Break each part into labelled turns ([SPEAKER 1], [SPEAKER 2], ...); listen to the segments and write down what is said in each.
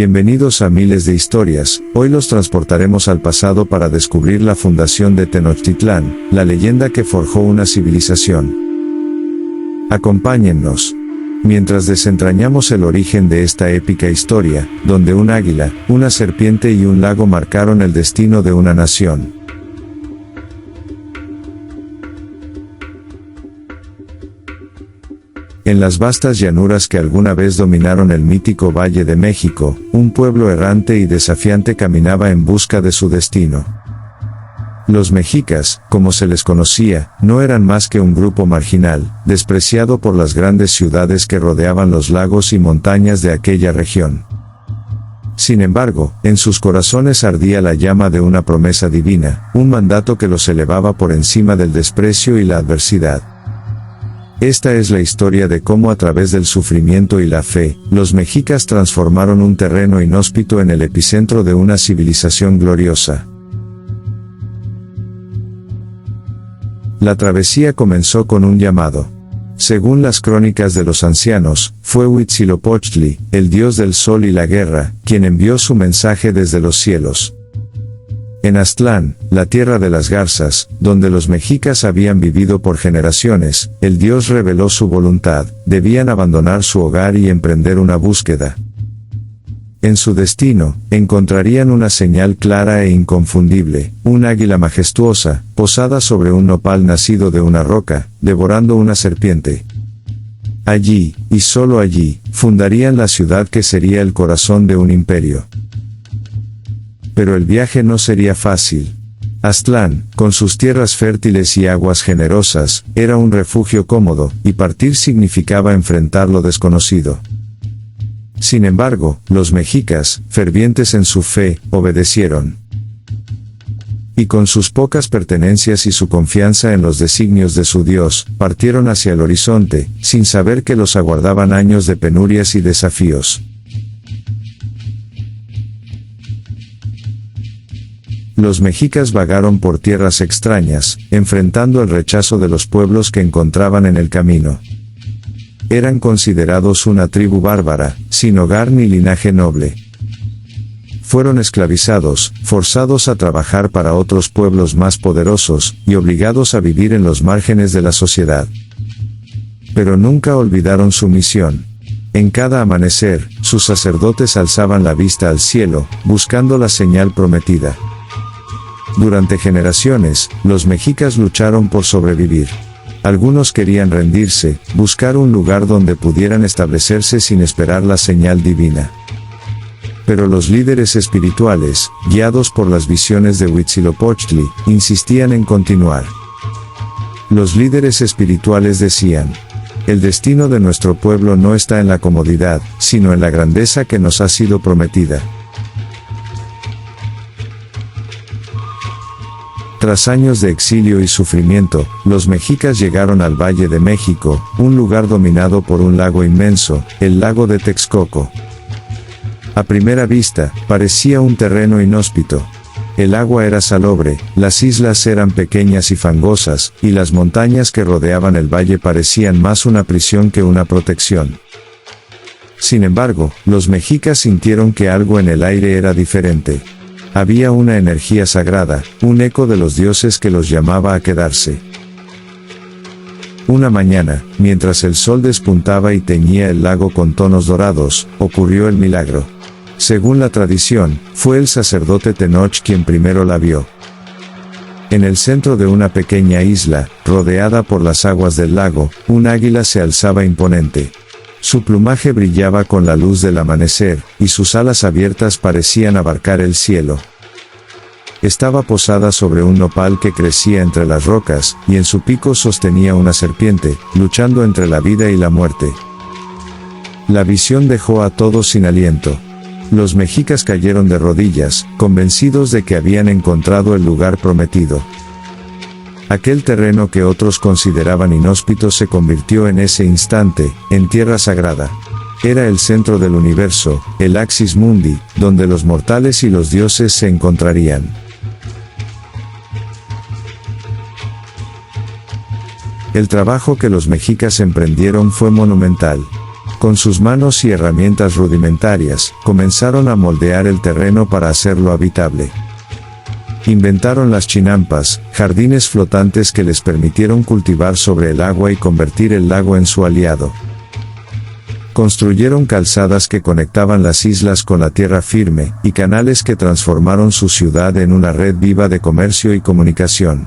[SPEAKER 1] Bienvenidos a Miles de Historias. Hoy los transportaremos al pasado para descubrir la fundación de Tenochtitlán, la leyenda que forjó una civilización. Acompáñennos mientras desentrañamos el origen de esta épica historia, donde un águila, una serpiente y un lago marcaron el destino de una nación. En las vastas llanuras que alguna vez dominaron el mítico Valle de México, un pueblo errante y desafiante caminaba en busca de su destino. Los mexicas, como se les conocía, no eran más que un grupo marginal, despreciado por las grandes ciudades que rodeaban los lagos y montañas de aquella región. Sin embargo, en sus corazones ardía la llama de una promesa divina, un mandato que los elevaba por encima del desprecio y la adversidad. Esta es la historia de cómo a través del sufrimiento y la fe, los mexicas transformaron un terreno inhóspito en el epicentro de una civilización gloriosa. La travesía comenzó con un llamado. Según las crónicas de los ancianos, fue Huitzilopochtli, el dios del sol y la guerra, quien envió su mensaje desde los cielos. En Aztlán, la tierra de las garzas, donde los mexicas habían vivido por generaciones, el dios reveló su voluntad: debían abandonar su hogar y emprender una búsqueda. En su destino, encontrarían una señal clara e inconfundible, un águila majestuosa, posada sobre un nopal nacido de una roca, devorando una serpiente. Allí, y solo allí, fundarían la ciudad que sería el corazón de un imperio. Pero el viaje no sería fácil. Aztlán, con sus tierras fértiles y aguas generosas, era un refugio cómodo, y partir significaba enfrentar lo desconocido. Sin embargo, los mexicas, fervientes en su fe, obedecieron. Y con sus pocas pertenencias y su confianza en los designios de su Dios, partieron hacia el horizonte, sin saber que los aguardaban años de penurias y desafíos. Los mexicas vagaron por tierras extrañas, enfrentando el rechazo de los pueblos que encontraban en el camino. Eran considerados una tribu bárbara, sin hogar ni linaje noble. Fueron esclavizados, forzados a trabajar para otros pueblos más poderosos, y obligados a vivir en los márgenes de la sociedad. Pero nunca olvidaron su misión. En cada amanecer, sus sacerdotes alzaban la vista al cielo, buscando la señal prometida. Durante generaciones, los mexicas lucharon por sobrevivir. Algunos querían rendirse, buscar un lugar donde pudieran establecerse sin esperar la señal divina. Pero los líderes espirituales, guiados por las visiones de Huitzilopochtli, insistían en continuar. Los líderes espirituales decían: el destino de nuestro pueblo no está en la comodidad, sino en la grandeza que nos ha sido prometida. Tras años de exilio y sufrimiento, los mexicas llegaron al Valle de México, un lugar dominado por un lago inmenso, el lago de Texcoco. A primera vista, parecía un terreno inhóspito. El agua era salobre, las islas eran pequeñas y fangosas, y las montañas que rodeaban el valle parecían más una prisión que una protección. Sin embargo, los mexicas sintieron que algo en el aire era diferente. Había una energía sagrada, un eco de los dioses que los llamaba a quedarse. Una mañana, mientras el sol despuntaba y teñía el lago con tonos dorados, ocurrió el milagro. Según la tradición, fue el sacerdote Tenoch quien primero la vio. En el centro de una pequeña isla, rodeada por las aguas del lago, un águila se alzaba imponente. Su plumaje brillaba con la luz del amanecer, y sus alas abiertas parecían abarcar el cielo. Estaba posada sobre un nopal que crecía entre las rocas, y en su pico sostenía una serpiente, luchando entre la vida y la muerte. La visión dejó a todos sin aliento. Los mexicas cayeron de rodillas, convencidos de que habían encontrado el lugar prometido. Aquel terreno que otros consideraban inhóspito se convirtió en ese instante, en tierra sagrada. Era el centro del universo, el Axis Mundi, donde los mortales y los dioses se encontrarían. El trabajo que los mexicas emprendieron fue monumental. Con sus manos y herramientas rudimentarias, comenzaron a moldear el terreno para hacerlo habitable. Inventaron las chinampas, jardines flotantes que les permitieron cultivar sobre el agua y convertir el lago en su aliado. Construyeron calzadas que conectaban las islas con la tierra firme, y canales que transformaron su ciudad en una red viva de comercio y comunicación.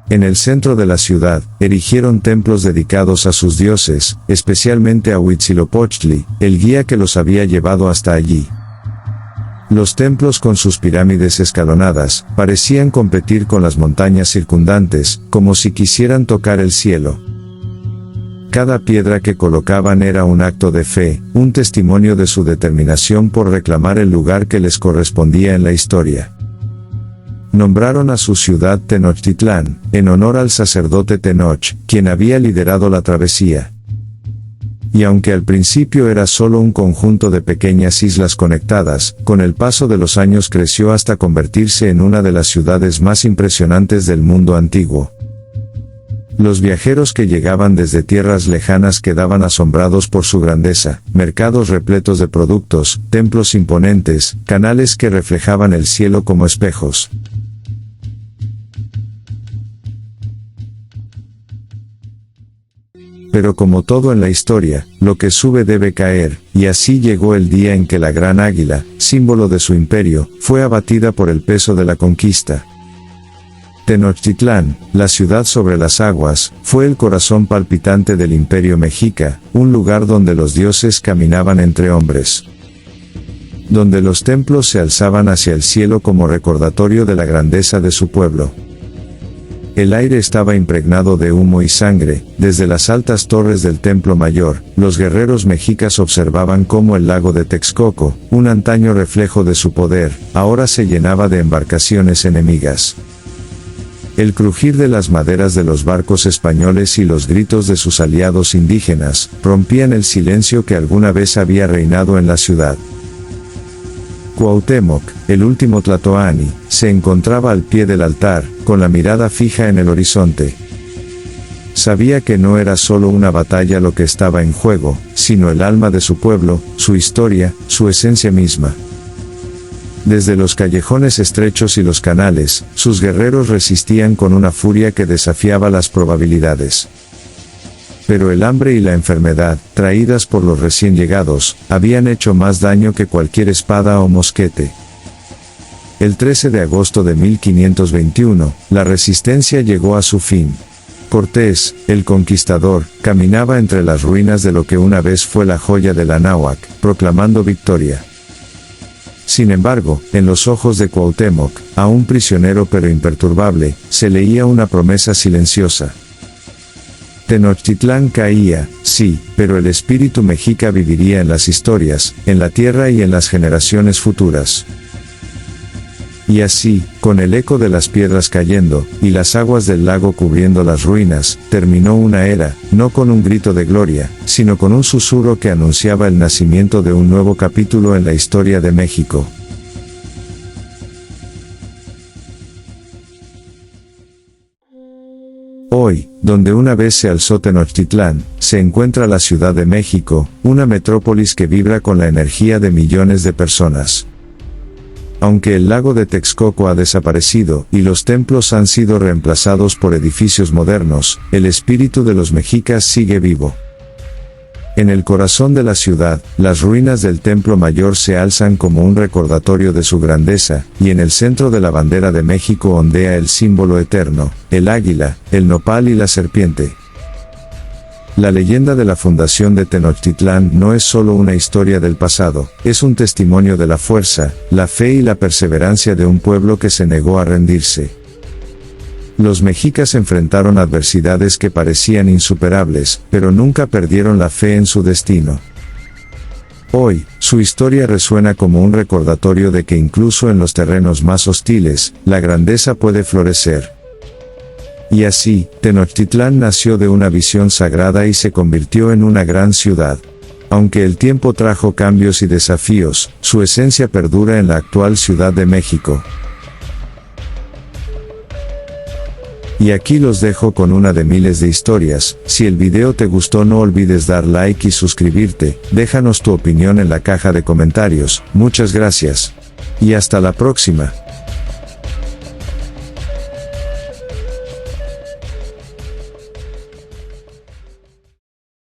[SPEAKER 1] En el centro de la ciudad, erigieron templos dedicados a sus dioses, especialmente a Huitzilopochtli, el guía que los había llevado hasta allí. Los templos con sus pirámides escalonadas, parecían competir con las montañas circundantes, como si quisieran tocar el cielo. Cada piedra que colocaban era un acto de fe, un testimonio de su determinación por reclamar el lugar que les correspondía en la historia. Nombraron a su ciudad Tenochtitlán, en honor al sacerdote Tenoch, quien había liderado la travesía. Y aunque al principio era solo un conjunto de pequeñas islas conectadas, con el paso de los años creció hasta convertirse en una de las ciudades más impresionantes del mundo antiguo. Los viajeros que llegaban desde tierras lejanas quedaban asombrados por su grandeza, mercados repletos de productos, templos imponentes, canales que reflejaban el cielo como espejos. Pero como todo en la historia, lo que sube debe caer, y así llegó el día en que la gran águila, símbolo de su imperio, fue abatida por el peso de la conquista. Tenochtitlán, la ciudad sobre las aguas, fue el corazón palpitante del imperio mexica, un lugar donde los dioses caminaban entre hombres. Donde los templos se alzaban hacia el cielo como recordatorio de la grandeza de su pueblo. El aire estaba impregnado de humo y sangre. Desde las altas torres del Templo Mayor, los guerreros mexicas observaban cómo el lago de Texcoco, un antaño reflejo de su poder, ahora se llenaba de embarcaciones enemigas. El crujir de las maderas de los barcos españoles y los gritos de sus aliados indígenas, rompían el silencio que alguna vez había reinado en la ciudad. Cuauhtémoc, el último tlatoani, se encontraba al pie del altar, con la mirada fija en el horizonte. Sabía que no era solo una batalla lo que estaba en juego, sino el alma de su pueblo, su historia, su esencia misma. Desde los callejones estrechos y los canales, sus guerreros resistían con una furia que desafiaba las probabilidades. Pero el hambre y la enfermedad, traídas por los recién llegados, habían hecho más daño que cualquier espada o mosquete. El 13 de agosto de 1521, la resistencia llegó a su fin. Cortés, el conquistador, caminaba entre las ruinas de lo que una vez fue la joya de la náhuac, proclamando victoria. Sin embargo, en los ojos de Cuauhtémoc, aún prisionero pero imperturbable, se leía una promesa silenciosa. Tenochtitlán caía, sí, pero el espíritu mexica viviría en las historias, en la tierra y en las generaciones futuras. Y así, con el eco de las piedras cayendo, y las aguas del lago cubriendo las ruinas, terminó una era, no con un grito de gloria, sino con un susurro que anunciaba el nacimiento de un nuevo capítulo en la historia de México. Hoy, donde una vez se alzó Tenochtitlán, se encuentra la Ciudad de México, una metrópolis que vibra con la energía de millones de personas. Aunque el lago de Texcoco ha desaparecido, y los templos han sido reemplazados por edificios modernos, el espíritu de los mexicas sigue vivo. En el corazón de la ciudad, las ruinas del Templo Mayor se alzan como un recordatorio de su grandeza, y en el centro de la bandera de México ondea el símbolo eterno, el águila, el nopal y la serpiente. La leyenda de la fundación de Tenochtitlán no es solo una historia del pasado, es un testimonio de la fuerza, la fe y la perseverancia de un pueblo que se negó a rendirse. Los mexicas enfrentaron adversidades que parecían insuperables, pero nunca perdieron la fe en su destino. Hoy, su historia resuena como un recordatorio de que incluso en los terrenos más hostiles, la grandeza puede florecer. Y así, Tenochtitlán nació de una visión sagrada y se convirtió en una gran ciudad. Aunque el tiempo trajo cambios y desafíos, su esencia perdura en la actual Ciudad de México. Y aquí los dejo con una de miles de historias. Si el video te gustó no olvides dar like y suscribirte, déjanos tu opinión en la caja de comentarios. Muchas gracias. Y hasta la próxima.